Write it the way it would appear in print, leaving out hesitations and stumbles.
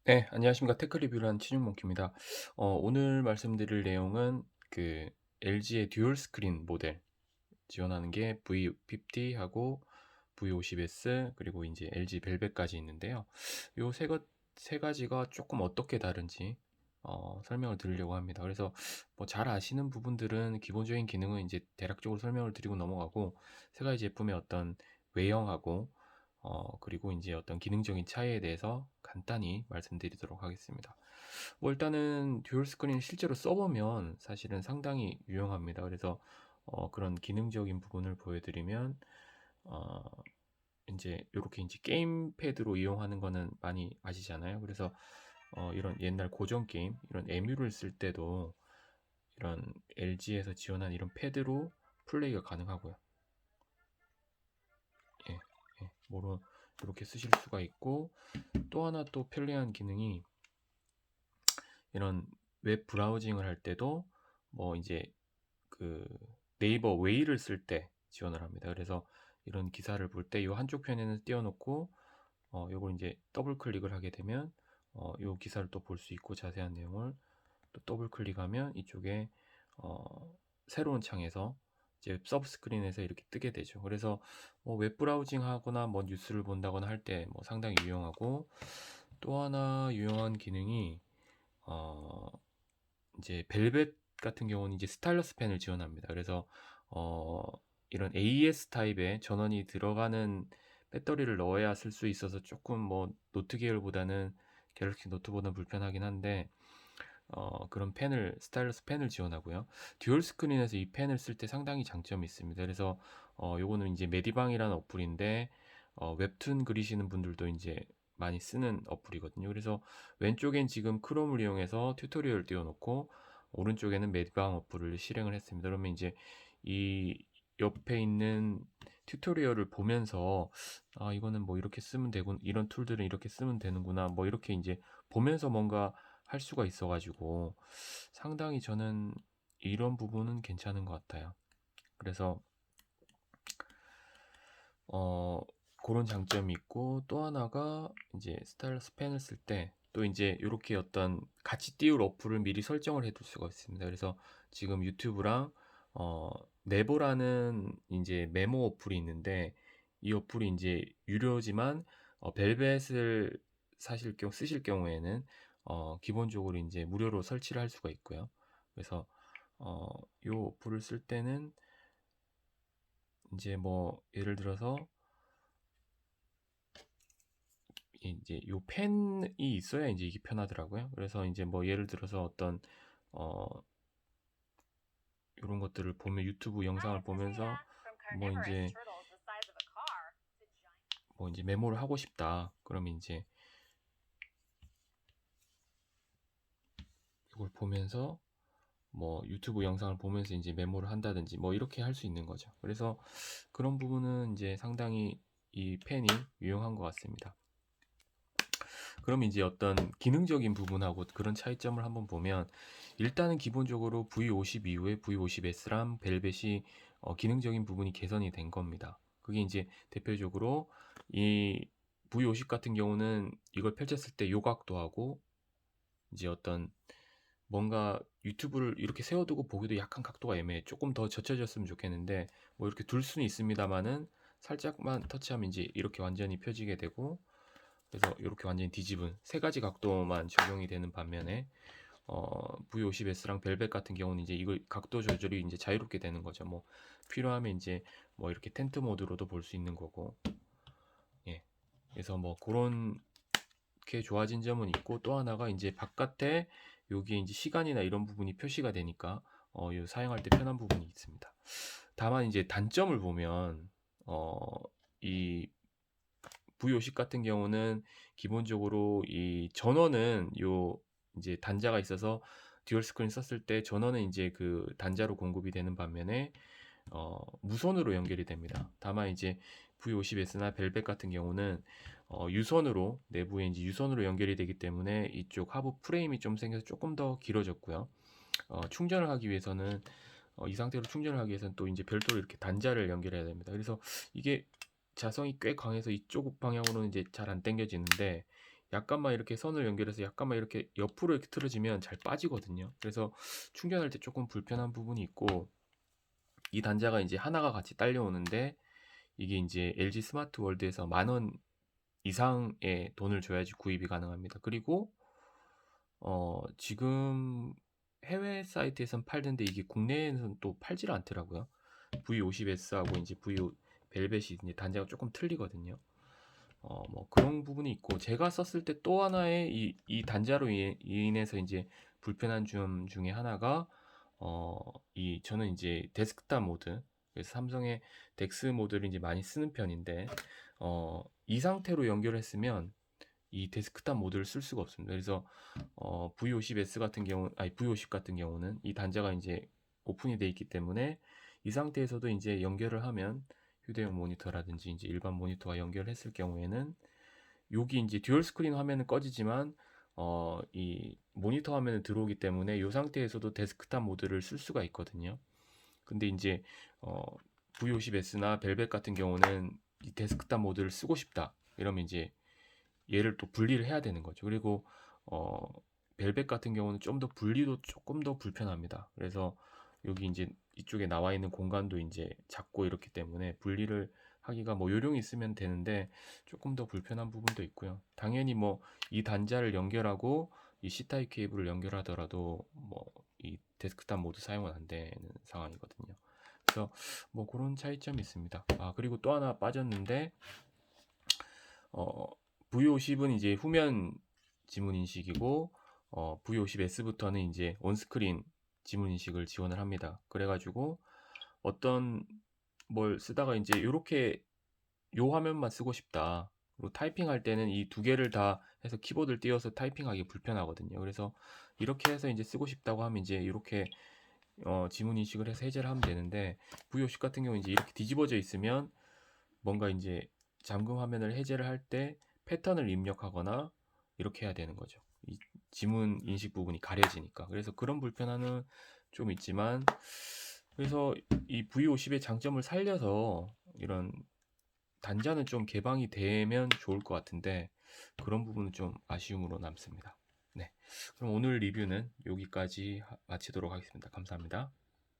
네, 안녕하십니까. 테크 리뷰를 한 친육몽키입니다. 오늘 말씀드릴 내용은 그 LG의 듀얼 스크린 모델 지원하는 게 V50하고 V50S 그리고 이제 LG 벨벳까지 있는데요. 요 세 가지가 조금 어떻게 다른지 설명을 드리려고 합니다. 그래서 뭐 잘 아시는 부분들은 기본적인 기능은 이제 대략적으로 설명을 드리고 넘어가고 세 가지 제품의 어떤 외형하고 그리고 이제 어떤 기능적인 차이에 대해서 간단히 말씀드리도록 하겠습니다. 뭐 일단은 듀얼 스크린 실제로 써보면 사실은 상당히 유용합니다. 그래서 그런 기능적인 부분을 보여드리면 어, 이제 이렇게 이제 게임패드로 이용하는 거는 많이 아시잖아요. 그래서 이런 옛날 고전 게임, 이런 에뮤를 쓸 때도 이런 LG에서 지원한 이런 패드로 플레이가 가능하고요. 예, 예, 뭐로 이렇게 쓰실 수가 있고 또 하나 또 편리한 기능이 이런 웹 브라우징을 할 때도 뭐 이제 그 네이버 웨이를 쓸 때 지원을 합니다. 그래서 이런 기사를 볼 때 이 한쪽 편에는 띄워놓고 요걸 이제 더블 클릭을 하게 되면 요 기사를 또 볼 수 있고 자세한 내용을 또 더블 클릭하면 이쪽에 새로운 창에서 이제 서브 스크린에서 이렇게 뜨게 되죠. 그래서 웹 브라우징 하거나 뭐 뉴스를 본다거나 할 때 뭐 상당히 유용하고 또 하나 유용한 기능이 어, 이제 벨벳 같은 경우는 이제 스타일러스 펜을 지원합니다. 그래서 어, 이런 AES 타입의 전원이 들어가는 배터리를 넣어야 쓸 수 있어서 조금 뭐 노트 계열보다는 갤럭시 노트보다는 불편하긴 한데 그런 펜을 스타일러스 펜을 지원하고요. 듀얼 스크린에서 이 펜을 쓸 때 상당히 장점이 있습니다. 그래서 요거는 이제 메디방이라는 어플인데 웹툰 그리시는 분들도 이제 많이 쓰는 어플이거든요. 그래서 왼쪽엔 지금 크롬을 이용해서 튜토리얼 띄워놓고 오른쪽에는 메디방 어플을 실행을 했습니다. 그러면 이제 이 옆에 있는 튜토리얼을 보면서 아 이거는 뭐 이렇게 쓰면 되고 이런 툴들은 이렇게 쓰면 되는구나 뭐 이렇게 이제 보면서 뭔가 할 수가 있어 가지고 상당히 저는 이런 부분은 괜찮은 것 같아요. 그래서 어 그런 장점이 있고 또 하나가 이제 스타일러스 펜을 쓸 때 또 이제 요렇게 어떤 같이 띄울 어플을 미리 설정을 해둘 수가 있습니다. 그래서 지금 유튜브랑 어 네보라는 이제 메모 어플이 있는데 이 어플이 이제 유료지만 벨벳을 사실 경우 쓰실 경우에는 기본적으로 이제 무료로 설치를 할 수가 있고요. 그래서 어 요 어플을 쓸 때는 이제 뭐 예를 들어서 이제 요 펜이 있어야 이제 이게 편하더라고요. 그래서 이제 뭐 예를 들어서 어떤 어 요런 것들을 보면 유튜브 영상을 보면서 뭐 인제 뭐 인제 메모를 하고 싶다. 그러면 인제 이걸 보면서 뭐 유튜브 영상을 보면서 인제 메모를 한다든지 뭐 이렇게 할 수 있는 거죠. 그래서 그런 부분은 인제 상당히 이 펜이 유용한 것 같습니다. 그럼 이제 어떤 기능적인 부분하고 그런 차이점을 한번 보면 일단은 기본적으로 V50 이후에 V50S랑 벨벳이 기능적인 부분이 개선이 된 겁니다. 그게 이제 대표적으로 이 V50 같은 경우는 이걸 펼쳤을 때 요각도 하고 이제 어떤 뭔가 유튜브를 이렇게 세워두고 보기도 약간 각도가 애매해. 조금 더 젖혀졌으면 좋겠는데 뭐 이렇게 둘 수는 있습니다만은 살짝만 터치하면 이제 이렇게 완전히 펴지게 되고 그래서 이렇게 완전히 뒤집은 세 가지 각도만 적용이 되는 반면에 V50S랑 벨벳 같은 경우는 이제 이걸 각도 조절이 이제 자유롭게 되는 거죠. 뭐 필요하면 이제 뭐 이렇게 텐트 모드로도 볼 수 있는 거고. 예. 그래서 뭐 그런 게 좋아진 점은 있고 또 하나가 이제 바깥에 여기에 이제 시간이나 이런 부분이 표시가 되니까 요 사용할 때 편한 부분이 있습니다. 다만 이제 단점을 보면 이 V50 같은 경우는 기본적으로 이 전원은 요 이제 단자가 있어서 듀얼 스크린 썼을 때 전원은 이제 그 단자로 공급이 되는 반면에 무선으로 연결이 됩니다. 다만 이제 V50S나 벨벳 같은 경우는 유선으로 내부에 이제 유선으로 연결이 되기 때문에 이쪽 하부 프레임이 좀 생겨서 조금 더 길어졌고요. 충전을 하기 위해서는 이 상태로 충전을 하기 위해서는 또 이제 별도로 이렇게 단자를 연결해야 됩니다. 그래서 이게 자성이 꽤 강해서 이쪽 방향으로는 이제 잘 안 당겨지는데 약간만 이렇게 선을 연결해서 약간만 이렇게 옆으로 이렇게 틀어지면 잘 빠지거든요. 그래서 충전할 때 조금 불편한 부분이 있고, 이 단자가 이제 하나가 같이 딸려오는데 이게 이제 LG 스마트 월드에서 10,000원 이상의 돈을 줘야지 구입이 가능합니다. 그리고 지금 해외 사이트에선 팔던데 이게 국내에서는 또 팔질 않더라고요. V50S하고 이제 V 벨벳이 이제 단자가 조금 틀리거든요. 뭐 그런 부분이 있고, 제가 썼을 때 또 하나의 이 단자로 인해서 이제 불편한 점 중에 하나가 저는 이제 데스크탑 모드, 그래서 삼성의 덱스 모드를 이제 많이 쓰는 편인데, 이 상태로 연결했으면 이 데스크탑 모드를 쓸 수가 없습니다. 그래서 V50S 같은 경우, 아니 V50 같은 경우는 이 단자가 이제 오픈이 돼 있기 때문에 이 상태에서도 이제 연결을 하면 휴대용 모니터라든지 이제 일반 모니터와 연결했을 경우에는 여기 이제 듀얼 스크린 화면은 꺼지지만 이 모니터 화면은 들어오기 때문에 이 상태에서도 데스크탑 모드를 쓸 수가 있거든요. 근데 이제 V50S나 벨벳 같은 경우는 이 데스크탑 모드를 쓰고 싶다 이러면 이제 얘를 또 분리를 해야 되는 거죠. 그리고 어, 벨벳 같은 경우는 좀 더 분리도 조금 더 불편합니다. 그래서 여기 이제 이쪽에 나와 있는 공간도 이제 작고 이렇기 때문에 분리를 하기가 뭐 요령이 있으면 되는데 조금 더 불편한 부분도 있고요. 당연히 뭐 이 단자를 연결하고 이 C타입 케이블을 연결하더라도 뭐 이 데스크탑 모드 사용은 안 되는 상황이거든요. 그래서 뭐 그런 차이점이 있습니다. 아, 그리고 또 하나 빠졌는데 어, V50은 이제 후면 지문 인식이고 V50S부터는 이제 온스크린 지문 인식을 지원을 합니다. 그래가지고 어떤 뭘 쓰다가 이제 이렇게 요 화면만 쓰고 싶다. 그리고 타이핑할 때는 이 두 개를 다 해서 키보드를 띄워서 타이핑하기 불편하거든요. 그래서 이렇게 해서 이제 쓰고 싶다고 하면 이제 이렇게 지문 인식을 해서 해제를 하면 되는데, V50 같은 경우 이제 이렇게 뒤집어져 있으면 뭔가 이제 잠금 화면을 해제를 할 때 패턴을 입력하거나 이렇게 해야 되는 거죠. 이 지문 인식 부분이 가려지니까. 그래서 그런 불편함은 좀 있지만, 그래서 이 V50의 장점을 살려서 이런 단자는 좀 개방이 되면 좋을 것 같은데 그런 부분은 좀 아쉬움으로 남습니다. 네, 그럼 오늘 리뷰는 여기까지 마치도록 하겠습니다. 감사합니다.